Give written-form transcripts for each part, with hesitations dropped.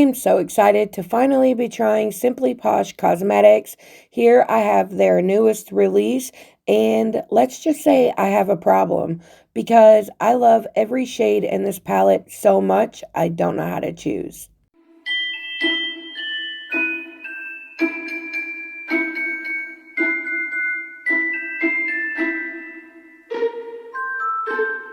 am so excited to finally be trying Simply Posh Cosmetics. Here I have their newest release, and let's just say I have a problem because I love every shade in this palette so much I don't know how to choose.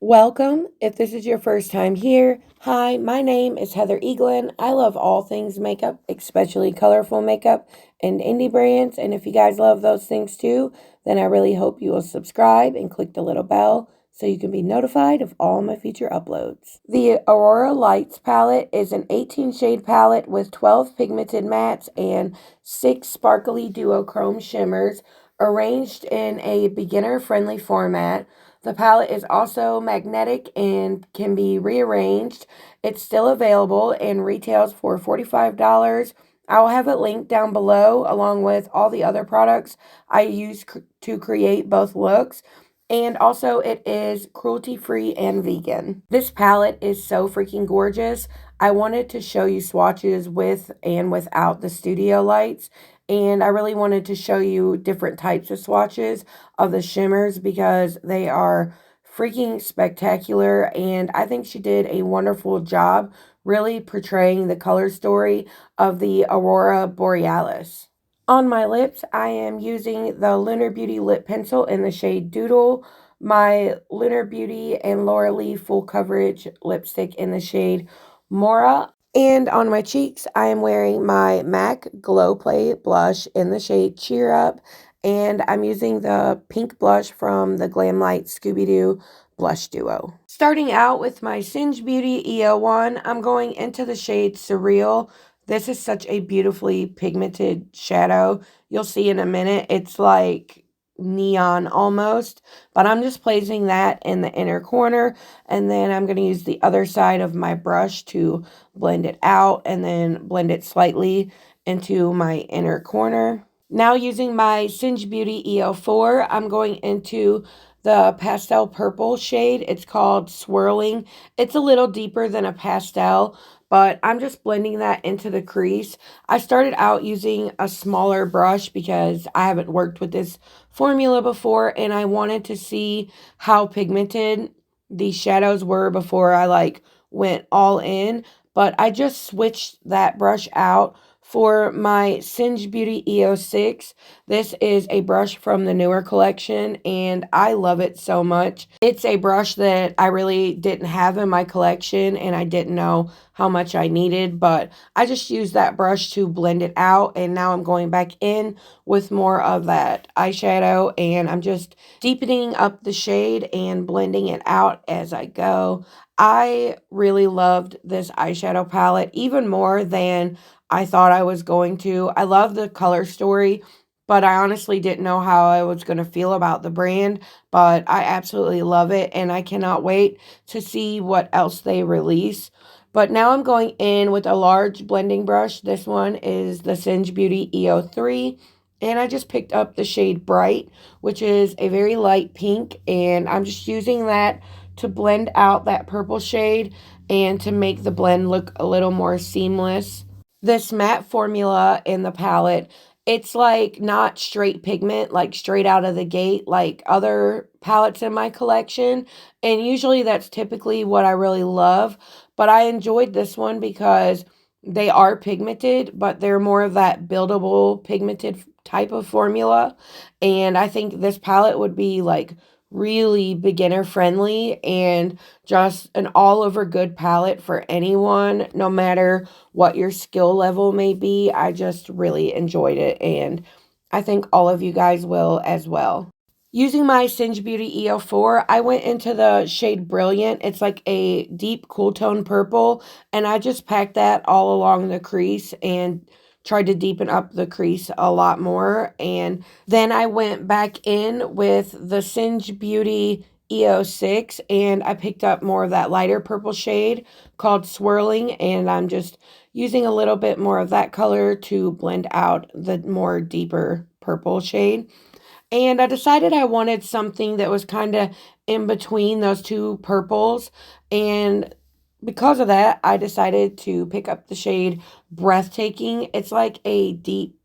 Welcome. If this is your first time here, hi, my name is Heather Eaglin. I love all things makeup, especially colorful makeup and indie brands. And if you guys love those things too, then I really hope you will subscribe and click the little bell so you can be notified of all my future uploads. The Aurora Lights palette is an 18 shade palette with 12 pigmented mattes and 6 sparkly duochrome shimmers arranged in a beginner-friendly format. The palette is also magnetic and can be rearranged. It's still available and retails for $45. I'll have it linked down below along with all the other products I use to create both looks. And also it is cruelty-free and vegan. This palette is so freaking gorgeous. I wanted to show you swatches with and without the studio lights. And I really wanted to show you different types of swatches of the shimmers because they are freaking spectacular. And I think she did a wonderful job really portraying the color story of the Aurora Borealis. On my lips, I am using the Lunar Beauty Lip Pencil in the shade Doodle, my Lunar Beauty and Laura Lee Full Coverage Lipstick in the shade Mora. And on my cheeks, I am wearing my MAC Glow Play Blush in the shade Cheer Up. And I'm using the pink blush from the Glam Light Scooby-Doo Blush Duo. Starting out with my Singe Beauty EO1, I'm going into the shade Surreal. This is such a beautifully pigmented shadow. You'll see in a minute. It's like neon almost, but I'm just placing that in the inner corner, and then I'm going to use the other side of my brush to blend it out and then blend it slightly into my inner corner. Now using my Singe Beauty EO4, I'm going into the pastel purple shade. It's called Swirling. It's a little deeper than a pastel, but I'm just blending that into the crease. I started out using a smaller brush because I haven't worked with this formula before, and I wanted to see how pigmented these shadows were before I went all in. But I just switched that brush out for my Singe Beauty EO6. This is a brush from the newer collection, and I love it so much. It's a brush that I really didn't have in my collection, and I didn't know how much I needed, but I just used that brush to blend it out, and now I'm going back in with more of that eyeshadow, and I'm just deepening up the shade and blending it out as I go. I really loved this eyeshadow palette, even more than I thought I was going to. I love the color story, but I honestly didn't know how I was going to feel about the brand, but I absolutely love it, and I cannot wait to see what else they release. But now I'm going in with a large blending brush. This one is the Singe Beauty EO3, and I just picked up the shade Bright, which is a very light pink, and I'm just using that to blend out that purple shade and to make the blend look a little more seamless. This matte formula in the palette, it's like not straight pigment, like straight out of the gate, like other palettes in my collection. And usually that's typically what I really love. But I enjoyed this one because they are pigmented, but they're more of that buildable pigmented type of formula. And I think this palette would be like really beginner friendly and just an all over good palette for anyone, no matter what your skill level may be. I just really enjoyed it, and I think all of you guys will as well. Using my Singe Beauty EO4, I went into the shade Brilliant. It's like a deep cool tone purple, and I just packed that all along the crease and tried to deepen up the crease a lot more. And then I went back in with the Singe Beauty EO6, and I picked up more of that lighter purple shade called Swirling, and I'm just using a little bit more of that color to blend out the more deeper purple shade. And I decided I wanted something that was kind of in between those two purples, and because of that, I decided to pick up the shade Breathtaking. It's like a deep,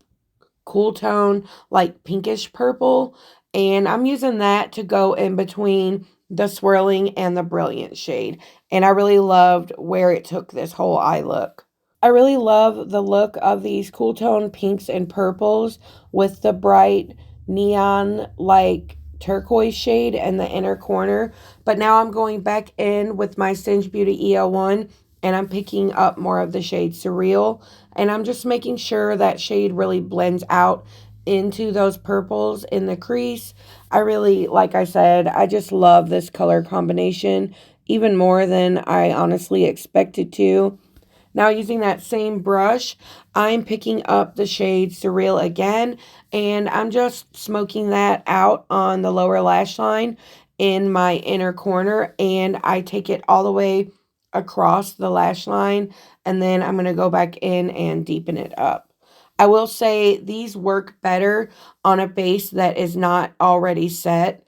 cool tone, like pinkish purple. And I'm using that to go in between the Swirling and the Brilliant shade. And I really loved where it took this whole eye look. I really love the look of these cool tone pinks and purples with the bright neon like turquoise shade in the inner corner. But now I'm going back in with my Singe Beauty EO1 and I'm picking up more of the shade Surreal. And I'm just making sure that shade really blends out into those purples in the crease. I really, like I said, I just love this color combination even more than I honestly expected to. Now using that same brush, I'm picking up the shade Surreal again, and I'm just smoking that out on the lower lash line in my inner corner, and I take it all the way across the lash line, and then I'm going to go back in and deepen it up. I will say these work better on a base that is not already set.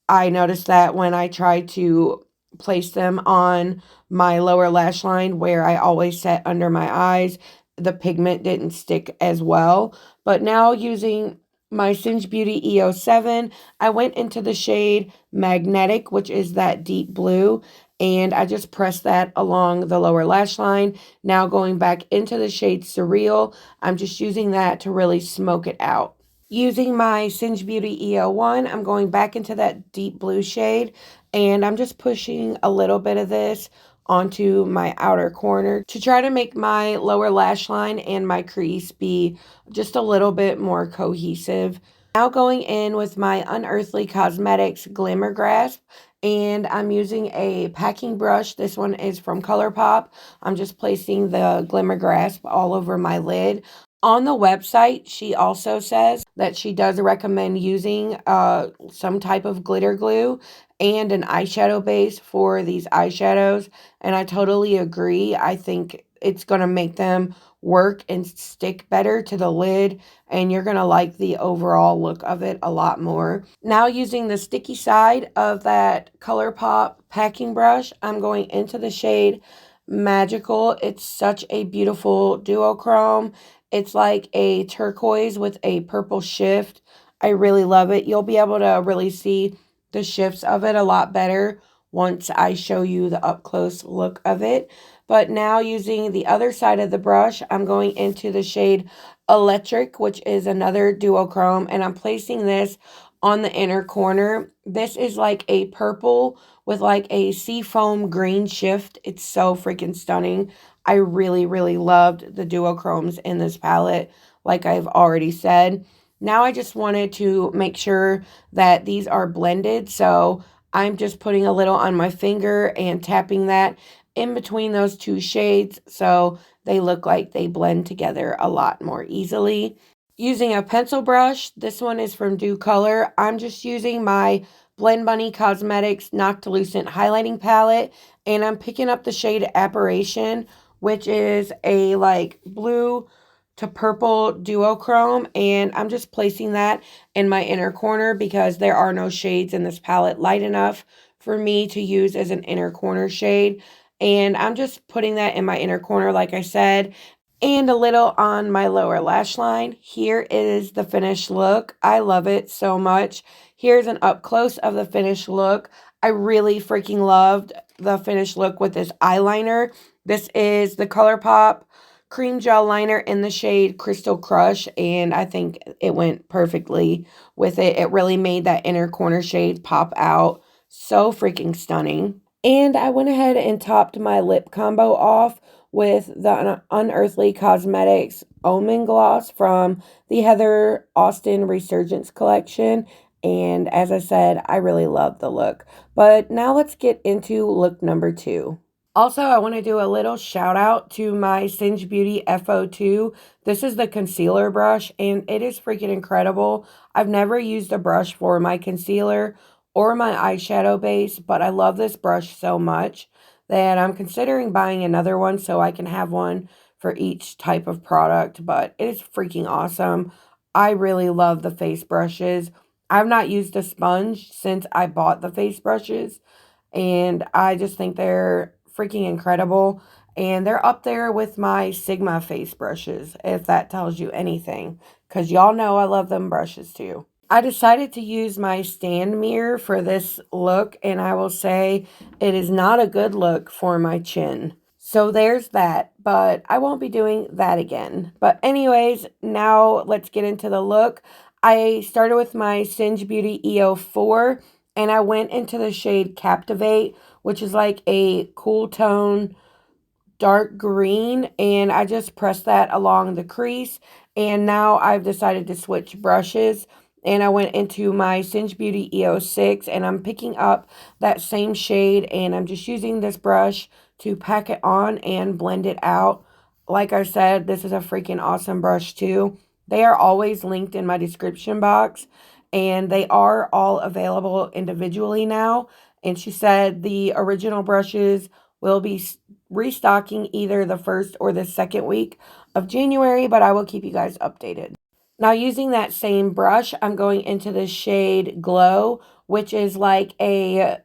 I noticed that when I tried to place them on my lower lash line where I always set under my eyes, the pigment didn't stick as well. But now using my Singe Beauty EO7, I went into the shade Magnetic, which is that deep blue, and I just pressed that along the lower lash line. Now going back into the shade Surreal, I'm just using that to really smoke it out. Using my Singe Beauty EO1, I'm going back into that deep blue shade, and I'm just pushing a little bit of this onto my outer corner to try to make my lower lash line and my crease be just a little bit more cohesive. Now going in with my Unearthly Cosmetics Glimmer Grasp, and I'm using a packing brush. This one is from ColourPop. I'm just placing the Glimmer Grasp all over my lid. On the website, she also says that she does recommend using some type of glitter glue and an eyeshadow base for these eyeshadows, and I totally agree. I think it's going to make them work and stick better to the lid, and you're going to like the overall look of it a lot more. Now using the sticky side of that ColourPop packing brush, I'm going into the shade Magical. It's such a beautiful duochrome. It's like a turquoise with a purple shift. I really love it. You'll be able to really see the shifts of it a lot better once I show you the up close look of it. But now using the other side of the brush, I'm going into the shade Electric, which is another duochrome, and I'm placing this on the inner corner. This is like a purple with like a seafoam green shift. It's so freaking stunning. I really, really loved the duochromes in this palette, like I've already said. Now I just wanted to make sure that these are blended, so I'm just putting a little on my finger and tapping that in between those two shades so they look like they blend together a lot more easily. Using a pencil brush, this one is from Do Color. I'm just using my BLENDBUNNY Cosmetics Noctilucent Highlighting Palette, and I'm picking up the shade Apparition, which is a like blue to purple duochrome, and I'm just placing that in my inner corner because there are no shades in this palette light enough for me to use as an inner corner shade. And I'm just putting that in my inner corner, like I said, and a little on my lower lash line. Here is the finished look. I love it so much. Here's an up close of the finished look. I really freaking loved the finished look with this eyeliner. This is the ColourPop cream gel liner in the shade Crystal Crush, and I think it went perfectly with it. It really made that inner corner shade pop out. So freaking stunning. And I went ahead and topped my lip combo off with the Unearthly Cosmetics Omen Gloss from the Heather Austin Resurgence collection. And as I said, I really love the look. But now let's get into look number 2. Also, I want to do a little shout out to my Singe Beauty FO2. This is the concealer brush, and it is freaking incredible. I've never used a brush for my concealer or my eyeshadow base, but I love this brush so much that I'm considering buying another one so I can have one for each type of product, but it is freaking awesome. I really love the face brushes. I've not used a sponge since I bought the face brushes, and I just think they're freaking incredible. And they're up there with my Sigma face brushes, if that tells you anything. Because y'all know I love them brushes too. I decided to use my stand mirror for this look, and I will say it is not a good look for my chin. So there's that, but I won't be doing that again. But anyways, now let's get into the look. I started with my Singe Beauty EO4, and I went into the shade Captivate, which is like a cool tone dark green, and I just pressed that along the crease. And now I've decided to switch brushes, and I went into my Singe Beauty EO6, and I'm picking up that same shade, and I'm just using this brush to pack it on and blend it out. Like I said, this is a freaking awesome brush too. They are always linked in my description box, and they are all available individually now. And she said the original brushes will be restocking either the first or the second week of January, but I will keep you guys updated. Now, using that same brush, I'm going into the shade Glow, which is like a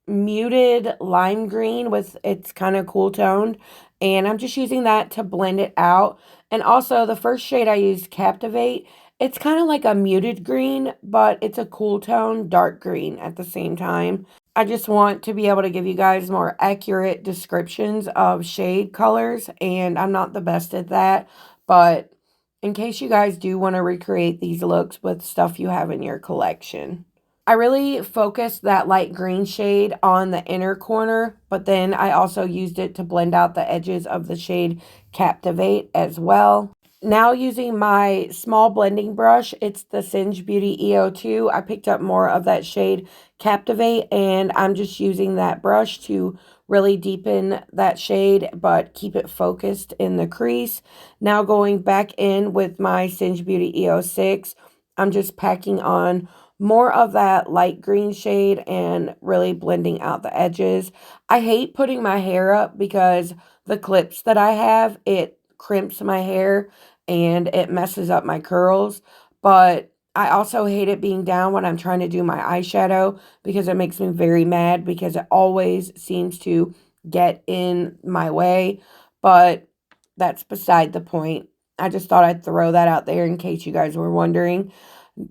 muted lime green with it's kind of cool toned, and I'm just using that to blend it out. And also the first shade I used, Captivate, it's kind of like a muted green, but it's a cool tone dark green at the same time. I just want to be able to give you guys more accurate descriptions of shade colors, and I'm not the best at that, but in case you guys do want to recreate these looks with stuff you have in your collection. I really focused that light green shade on the inner corner, but then I also used it to blend out the edges of the shade Captivate as well. Now using my small blending brush, it's the Singe Beauty EO2. I picked up more of that shade Captivate, and I'm just using that brush to really deepen that shade, but keep it focused in the crease. Now going back in with my Singe Beauty EO6, I'm just packing on more of that light green shade and really blending out the edges. I hate putting my hair up because the clips that I have, it crimps my hair and it messes up my curls, but I also hate it being down when I'm trying to do my eyeshadow because it makes me very mad because it always seems to get in my way, but that's beside the point. I just thought I'd throw that out there in case you guys were wondering.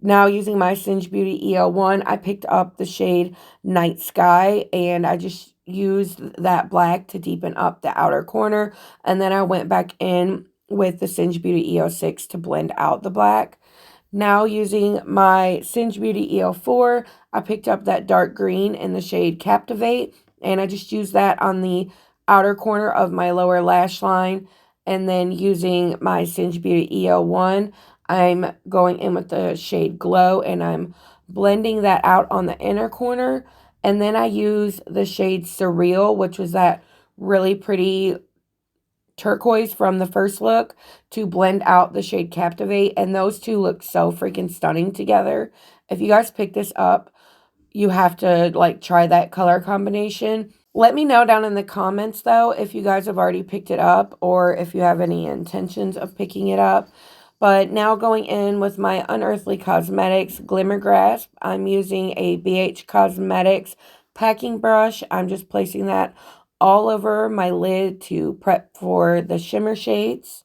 Now using my Singe Beauty EO1, I picked up the shade Night Sky, and I just used that black to deepen up the outer corner, and then I went back in with the Singe Beauty EO6 to blend out the black. Now using my Singe Beauty EO4, I picked up that dark green in the shade Captivate, and I just used that on the outer corner of my lower lash line. And then using my Singe Beauty EO1, I'm going in with the shade Glow, and I'm blending that out on the inner corner. And then I use the shade Surreal, which was that really pretty turquoise from the first look, to blend out the shade Captivate. And those two look so freaking stunning together. If you guys pick this up, you have to like try that color combination. Let me know down in the comments though if you guys have already picked it up or if you have any intentions of picking it up. But now going in with my Unearthly Cosmetics Glimmer Grasp, I'm using a BH Cosmetics packing brush. I'm just placing that all over my lid to prep for the shimmer shades.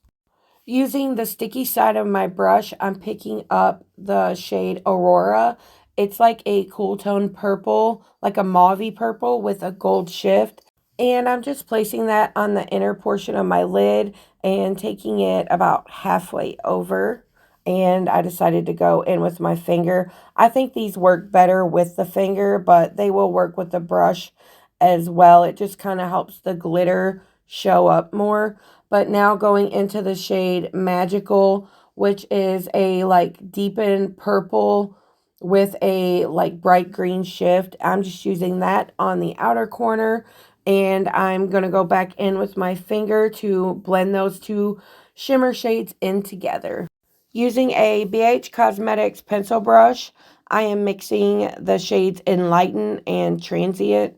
Using the sticky side of my brush, I'm picking up the shade Aurora. It's like a cool tone purple, like a mauve purple with a gold shift. And I'm just placing that on the inner portion of my lid and taking it about halfway over. And I decided to go in with my finger. I think these work better with the finger, but they will work with the brush as well. It just kind of helps the glitter show up more. But now going into the shade Magical, which is a like deepened purple with a like bright green shift. I'm just using that on the outer corner, and I'm going to go back in with my finger to blend those two shimmer shades in together. Using a BH Cosmetics pencil brush, I am mixing the shades Enlighten and Transient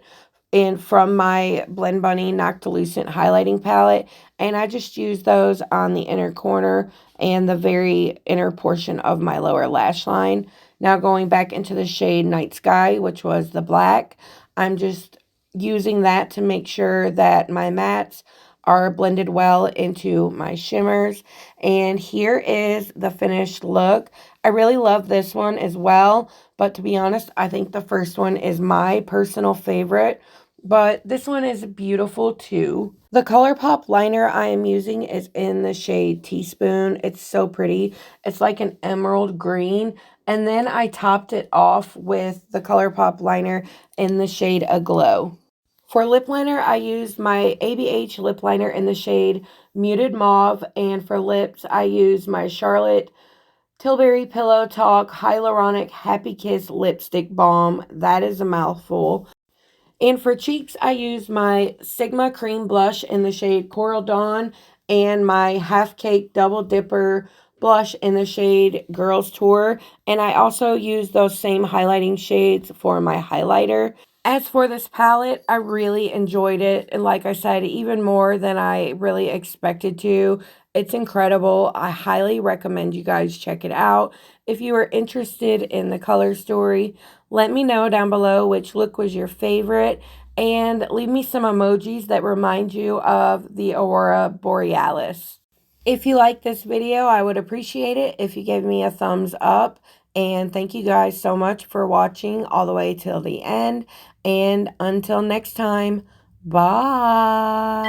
and from my BLENDBUNNY Noctilucent highlighting palette, and I just use those on the inner corner and the very inner portion of my lower lash line. Now going back into the shade Night Sky, which was the black, I'm just using that to make sure that my mattes are blended well into my shimmers. And here is the finished look. I really love this one as well, but to be honest, I think the first one is my personal favorite, but this one is beautiful too. The ColourPop liner I am using is in the shade Teaspoon. It's so pretty. It's like an emerald green. And then I topped it off with the ColourPop liner in the shade Aglow. For lip liner, I used my ABH lip liner in the shade Muted Mauve. And for lips, I used my Charlotte Tilbury Pillow Talk Hyaluronic Happy Kiss Lipstick Balm. That is a mouthful. And for cheeks, I used my Sigma Cream Blush in the shade Coral Dawn and my Half Cake Double Dipper blush in the shade Girls Tour. And I also used those same highlighting shades for my highlighter. As for this palette, I really enjoyed it. And like I said, even more than I really expected to. It's incredible. I highly recommend you guys check it out. If you are interested in the color story, let me know down below which look was your favorite. And leave me some emojis that remind you of the Aurora Borealis. If you like this video, I would appreciate it if you gave me a thumbs up. And thank you guys so much for watching all the way till the end. And until next time, bye.